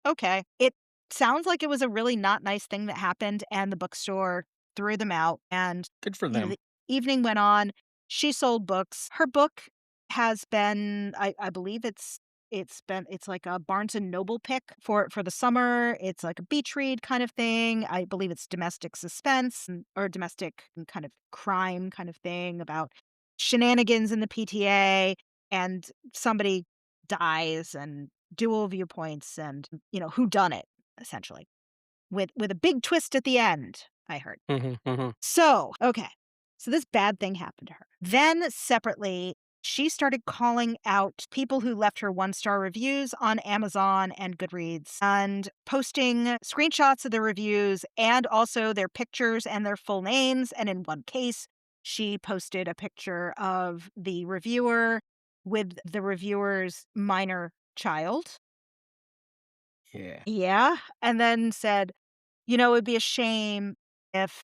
okay. It sounds like it was a really not nice thing that happened, and the bookstore threw them out. And, Good for them. the evening went on. She sold books. Her book has been, I believe it's like a Barnes and Noble pick for the summer. It's like a beach read kind of thing. I believe it's domestic suspense or domestic kind of crime kind of thing about shenanigans in the PTA and somebody dies and dual viewpoints and who done it essentially with a big twist at the end, I heard. Mhm, mhm. So, okay. So this bad thing happened to her. Then separately, she started calling out people who left her one-star reviews on Amazon and Goodreads and posting screenshots of the reviews and also their pictures and their full names. And in one case, she posted a picture of the reviewer with the reviewer's minor child. Yeah. Yeah. And then said, it'd be a shame if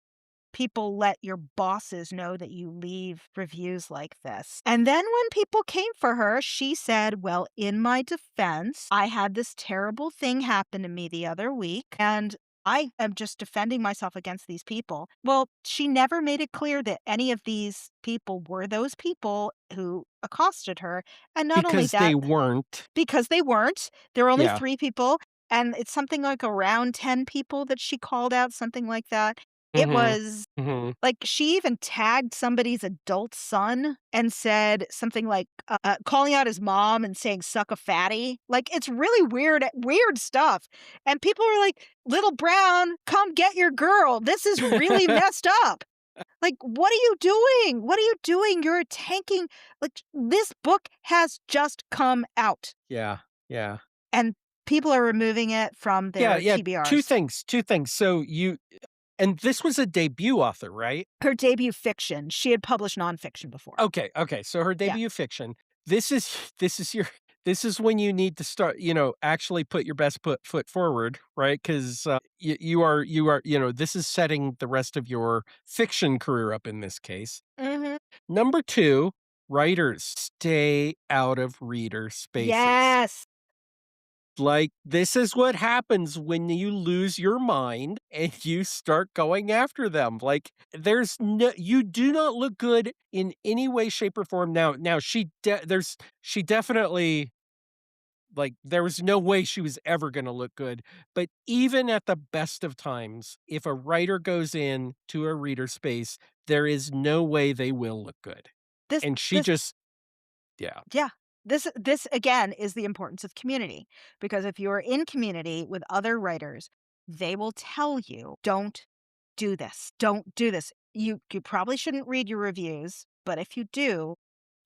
people let your bosses know that you leave reviews like this. And then when people came for her, she said, well, in my defense, I had this terrible thing happen to me the other week, and I am just defending myself against these people. Well, she never made it clear that any of these people were those people who accosted her. And not only Because they that, weren't. because they weren't. There were only Yeah. 3 people, and it's something like around 10 people that she called out, something like that. It Mhm. was Mhm. like, she even tagged somebody's adult son and said something like, calling out his mom and saying, "Suck a fatty." Like, it's really weird stuff, and people were like, "Little Brown, come get your girl. This is really messed up." Like, "What are you doing? What are you doing? You're tanking." Like, this book has just come out, Yeah. Yeah. and people are removing it from Yeah, their yeah, 2 TBRs. things, 2 things. So you and this was a debut author, right? Her debut fiction. She had published nonfiction before. Okay, okay, so her Yeah. debut fiction. This is your this is when you need to start, actually put your best foot forward, right? 'Cause, this is setting the rest of your fiction career up in this case. Mhm. Number 2, writers, stay out of reader spaces. Yes. Like, this is what happens when you lose your mind and you start going after them. Like, you do not look good in any way, shape, or form. Now she definitely, like, there was no way she was ever gonna look good. But even at the best of times, if a writer goes in to a reader space, there is no way they will look good. This And she this just yeah. yeah. This again is the importance of community, because if you're in community with other writers, they will tell you, "Don't do this. Don't do this. You probably shouldn't read your reviews, but if you do,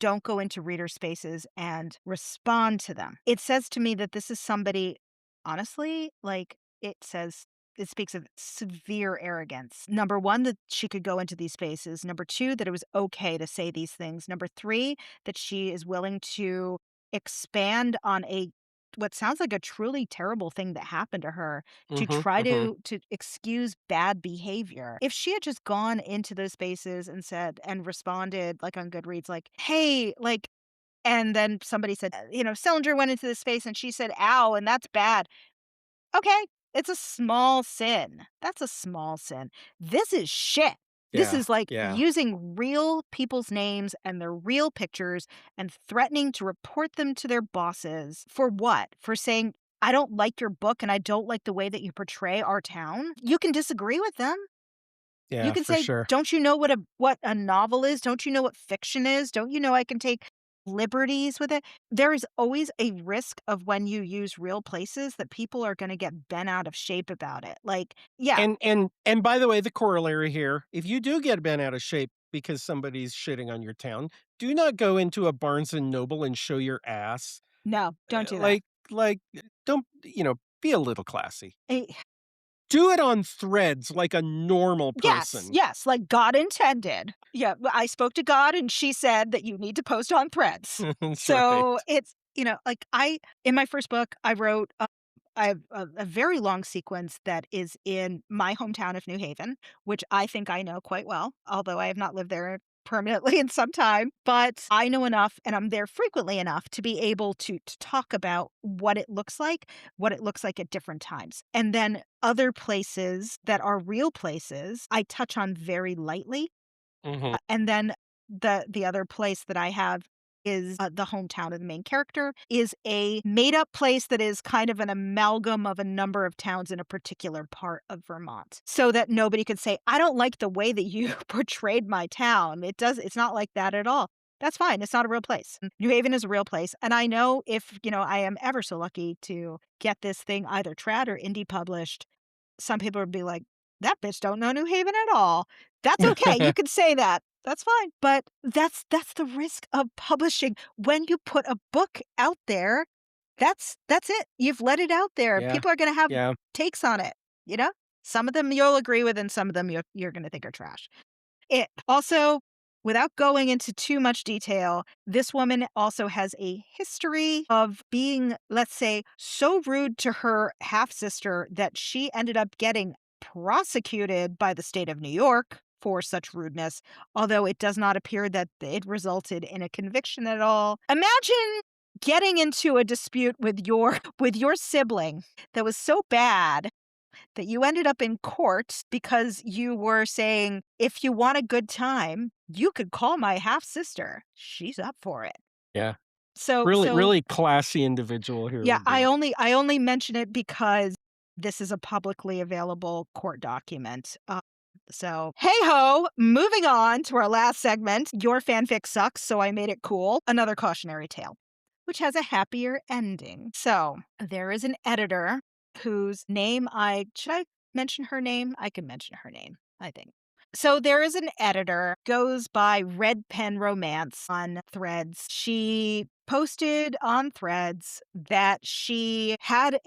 don't go into reader spaces and respond to them." It says to me that this is somebody, honestly, like, it speaks of severe arrogance. Number 1, that she could go into these spaces. Number 2, that it was okay to say these things. Number 3, that she is willing to expand on a what sounds like a truly terrible thing that happened to her, to Mhm, try mhm. to excuse bad behavior. If she had just gone into those spaces and said and responded, like, on Goodreads, like, "Hey," like, and then somebody said, "Selinger went into this space and she said, 'Ow,' and that's bad." Okay, it's a small sin. That's a small sin. This is shit. This Yeah, is like yeah. using real people's names and their real pictures and threatening to report them to their bosses for what? For saying, "I don't like your book and I don't like the way that you portray our town." You can disagree with them. You Yeah, can for say, sure. "Don't you know what a novel is? Don't you know what fiction is? Don't you know I can take liberties with it?" There is always a risk of when you use real places that people are gonna get bent out of shape about it. Like, yeah, And by the way, the corollary here, if you do get bent out of shape because somebody's shitting on your town, do not go into a Barnes& and Noble and show your ass. no, don't do that. Like like, don't be a little classy. Eh, Do it on Threads like a normal yes, person. yes, like God intended. Yeah, I spoke to God and she said that you need to post on Threads. That's right. So, it's like, in my first book, I wrote I have a very long sequence that is in my hometown of New Haven, which I think I know quite well, although I have not lived there permanently in some time. But I know enough, and I'm there frequently enough to be able to talk about what it looks like at different times. And then other places that are real places, I touch on very lightly, Mhm, and then the other place that I have is, the hometown of the main character is a made up place that is kind of an amalgam of a number of towns in a particular part of Vermont, so that nobody could say, "I don't like the way that you portrayed my town." It's not like that at all. That's fine, it's not a real place. New Haven is a real place, and I know if, I am ever so lucky to get this thing either trad or indie published, some people would be like, "That bitch don't know New Haven at all." That's okay, you mhm. can say that. That's fine. But that's the risk of publishing. When you put a book out there, that's it. You've let it out there. Yeah. People are gonna have Yeah. takes on it, you know? Some of them you'll agree with and some of them you're gonna think are trash. It also, without going into too much detail, this woman also has a history of being, let's say, so rude to her half sister that she ended up getting prosecuted by the state of New York for such rudeness, although it does not appear that it resulted in a conviction at all. Imagine getting into a dispute with your with your sibling that was so bad that you ended up in court because you were saying, "If you want a good time, you could call my half sister. She's up for it." Yeah. Really, So really classy individual here yeah, would be. I only mention it because this is a publicly available court document. So hey ho, moving on to our last segment. Your fanfic sucks, so I made it cool. Another cautionary tale, which has a happier ending. So there is an editor whose name I should I mention her name? I can mention her name, I think. So there is an editor, goes by Red Pen Romance on Threads. She posted on Threads that she had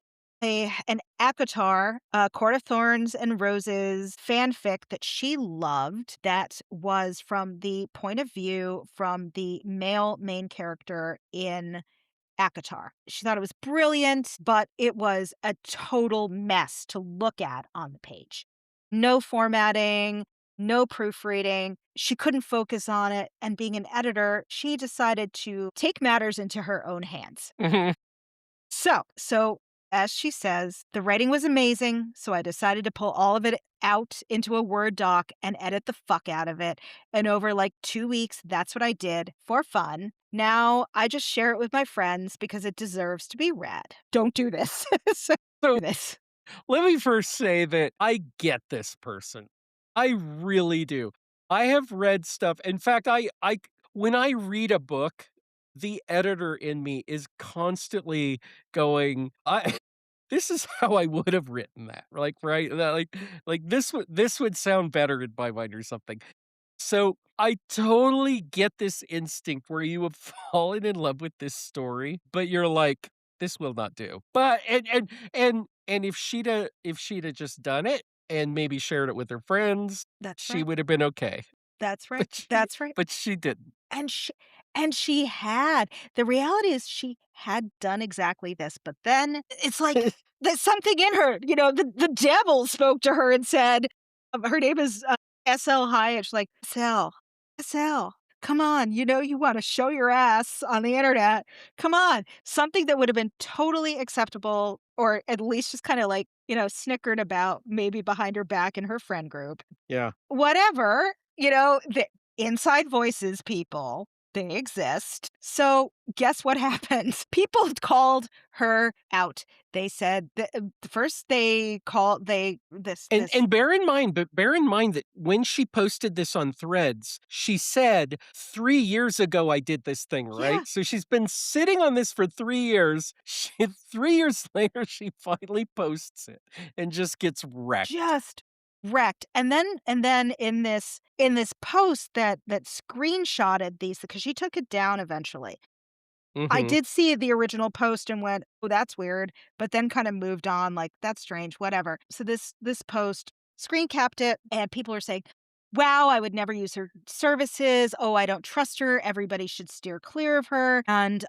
an ACOTAR, Court of Thorns and Roses fanfic that she loved that was from the point of view from the male main character in ACOTAR. She thought it was brilliant, but it was a total mess to look at on the page. No formatting, no proofreading. She couldn't focus on it. And being an editor, she decided to take matters into her own hands. Mhm. So as she says, the writing was amazing, so I decided to pull all of it out into a Word doc and edit the fuck out of it. And over like 2 weeks, that's what I did for fun. Now I just share it with my friends because it deserves to be read. Don't do this. So So do this. let me first say that I get this person. I really do. I have read stuff. In fact, when I read a book, the editor in me is constantly going, I this is how I would have written that. Like, right? Like this would sound better in my mind or something. So I totally get this instinct where you have fallen in love with this story, but you're like, this will not do. But and if she'd have just done it and maybe shared it with her friends, That's she right. would have been okay. That's right. But she That's right. but she didn't. And she had. The reality is she had done exactly this, but then it's like there's something in her, the devil spoke to her and said, her name is, SL Hyatt. She's like, SL, come on, you wanna show your ass on the internet. Come on." Something that would have been totally acceptable or at least just kinda like, snickered about maybe behind her back in her friend group. Yeah. Whatever, the inside voices, people, they exist. So guess what happens? People called her out. They said that first they called they this And bear in mind that when she posted this on Threads, she said, 3 years ago I did this thing, yeah, right? So she's been sitting on this for 3 years. She 3 years later, she finally posts it and just gets wrecked. just wrecked. And then in this post that screenshotted these because she took it down eventually. I Mhm. did see the original post and went, "Oh, that's weird," but then kinda moved on, like, "That's strange, whatever." So this post screen capped it, and people are saying, "Wow, I would never use her services. Oh, I don't trust her. Everybody should steer clear of her." And,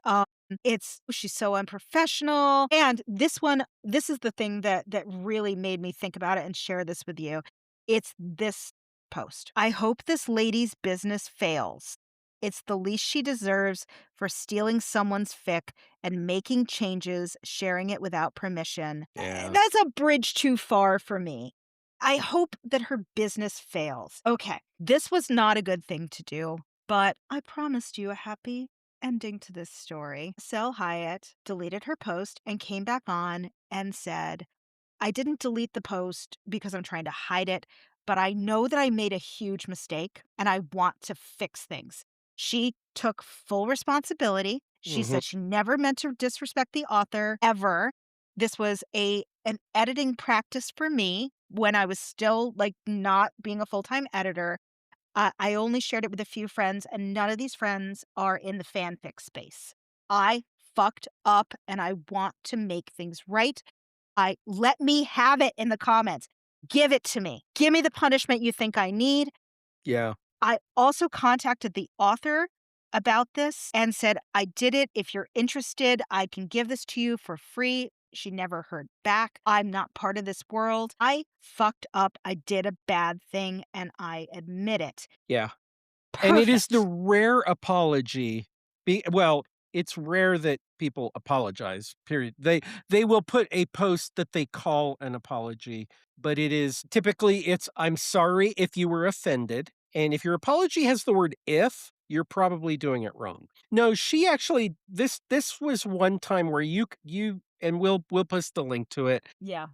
she's so unprofessional. And this is the thing that really made me think about it and share this with you. It's this post. "I hope this lady's business fails. It's the least she deserves for stealing someone's fic and making changes, sharing it without permission. Yeah. That's a bridge too far for me. I hope that her business fails." Okay, this was not a good thing to do, but I promised you a happy ending to this story. Sel Hyatt deleted her post and came back on and said, "I didn't delete the post because I'm trying to hide it, but I know that I made a huge mistake and I want to fix things." She took full responsibility. She Mhm. said she never meant to disrespect the author ever. This was an editing practice for me when I was still like not being a full-time editor. I only shared it with a few friends, and none of these friends are in the fanfic space. I fucked up, and I want to make things right. I let me have it in the comments. Give it to me. Give me the punishment you think I need. Yeah. I also contacted the author about this and said, I did it. If you're interested, I can give this to you for free. She never heard back. I'm not part of this world. I fucked up. I did a bad thing and I admit it. Yeah. And it is the Perfect. rare apology. Well, it's rare that people apologize, period. They will put a post that they call an apology, but it is typically it's "I'm sorry if you were offended," and if your apology has the word "if," you're probably doing it wrong. No, she actually this was one time where you and we'll post the link to it. Yeah.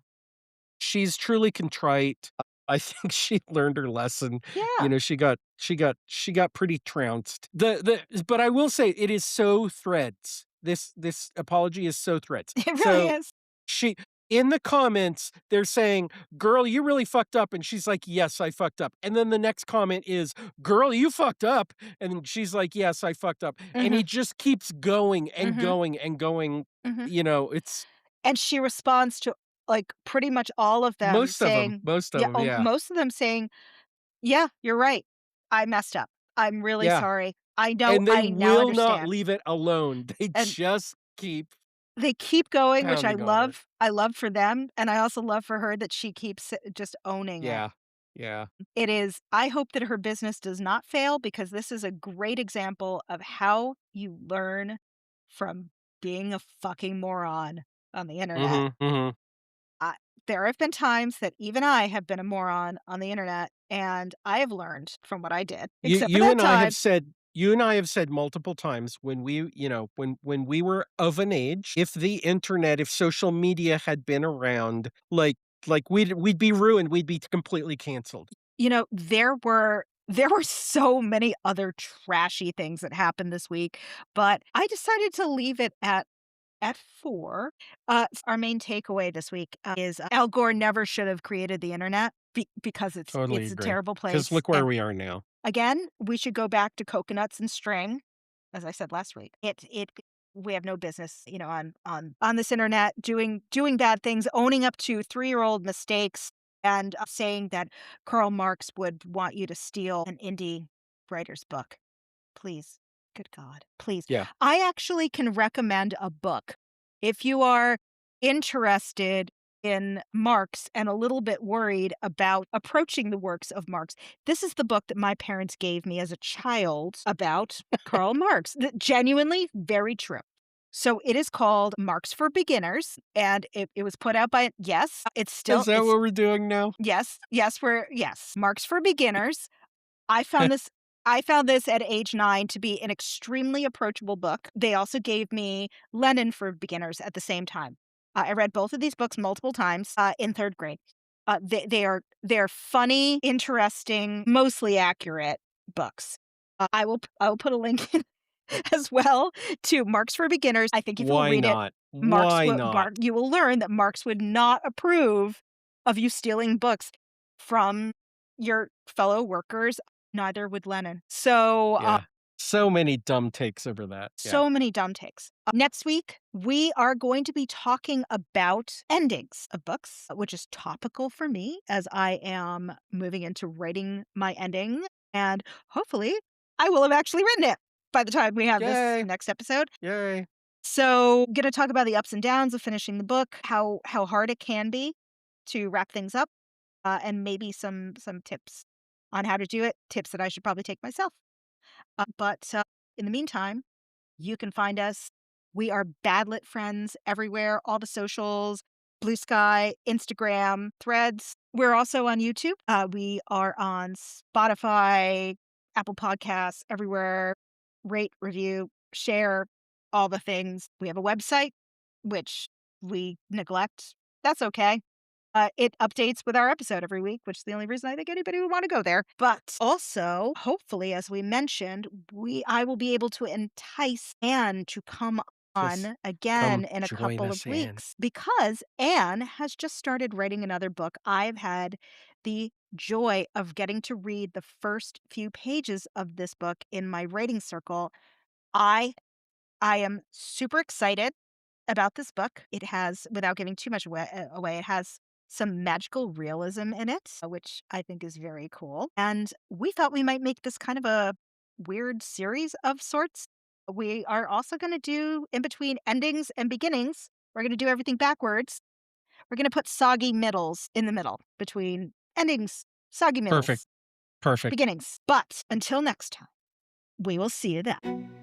She's truly contrite. I think she learned her lesson. You Yeah. know, she got pretty trounced. But I will say it is so Threads. This apology is so Threads. It really So is. she in the comments, they're saying, "Girl, you really fucked up." And she's like, "Yes, I fucked up." And then the next comment is, "Girl, you fucked up." And she's like, "Yes, I fucked up." And Mhm. it just keeps going and Mhm. going and going. Mhm. You know, it's And she responds to, like, pretty much all of them saying most of yeah, them, yeah. most of them saying, "Yeah, you're right. I messed up. I'm really Yeah. sorry. And they I now will not understand." leave it alone. They And just keep they keep going, which I pounding on her. love. I love for them, and I also love for her that she keeps just owning it. Yeah. Yeah. It is I hope that her business does not fail because this is a great example of how you learn from being a fucking moron on the internet. Mhm, mhm. I There have been times that even I have been a moron on the internet, and I have learned from what I did, You except for you that and I have time. said you and I have said multiple times when when we were of an age, if the internet, if social media had been around, like we'd be ruined, we'd be completely canceled. There were so many other trashy things that happened this week, but I decided to leave it at 4. Our main takeaway this week, is Al Gore never should have created the internet because Totally it's a agree. terrible Because place, look where and we are now. again, we should go back to coconuts and string, as I said last week. It We have no business, on this internet doing bad things, owning up to three-year-old mistakes, and, saying that Karl Marx would want you to steal an indie writer's book. Please. Good God. Please. Yeah. I actually can recommend a book. If you are interested in Marx and a little bit worried about approaching the works of Marx, this is the book that my parents gave me as a child about Karl Marx. Genuinely very true. So it is called Marx for Beginners, and it was put out by, yes, Is that it's, what we're doing now? yes, Marx for Beginners. I found this I found this at age 9 to be an extremely approachable book. They also gave me Lenin for Beginners at the same time. I read both of these books multiple times, in 3rd grade. They're funny, interesting, mostly accurate books. I will put a link in as well to Marx for Beginners. I think if you'll Why read it, not? Why not? You will learn that Marx would not approve of you stealing books from your fellow workers, neither would Lenin. Yeah. So many dumb takes over that. Yeah. So many dumb takes. Next week, we are going to be talking about endings of books, which is topical for me as I am moving into writing my ending, and hopefully, I will have actually written it by the time we have this Yay. next episode. Yay. So, gonna talk about the ups and downs of finishing the book, how hard it can be to wrap things up, and maybe some tips on how to do it, tips that I should probably take myself. But in the meantime, you can find us. We are Badlit Friends everywhere, all the socials, Blue Sky, Instagram, Threads. We're also on YouTube. We are on Spotify, Apple Podcasts, everywhere. Rate, review, share, all the things. We have a website, which we neglect. That's okay. It updates with our episode every week, which is the only reason I think anybody would want to go there. But also, hopefully, as we mentioned, I will be able to entice Anne to come Just on come again in a join couple us of in. weeks because Anne has just started writing another book. I've had the joy of getting to read the first few pages of this book in my writing circle. I I am super excited about this book. It has, without giving too much away, it has some magical realism in it, which I think is very cool. And we thought we might make this kind of a weird series of sorts. We are also going to do in between endings and beginnings. We're going to do everything backwards. We're going to put soggy middles in the middle between endings, soggy Perfect. middles, Perfect. beginnings. But until next time, we will see you then.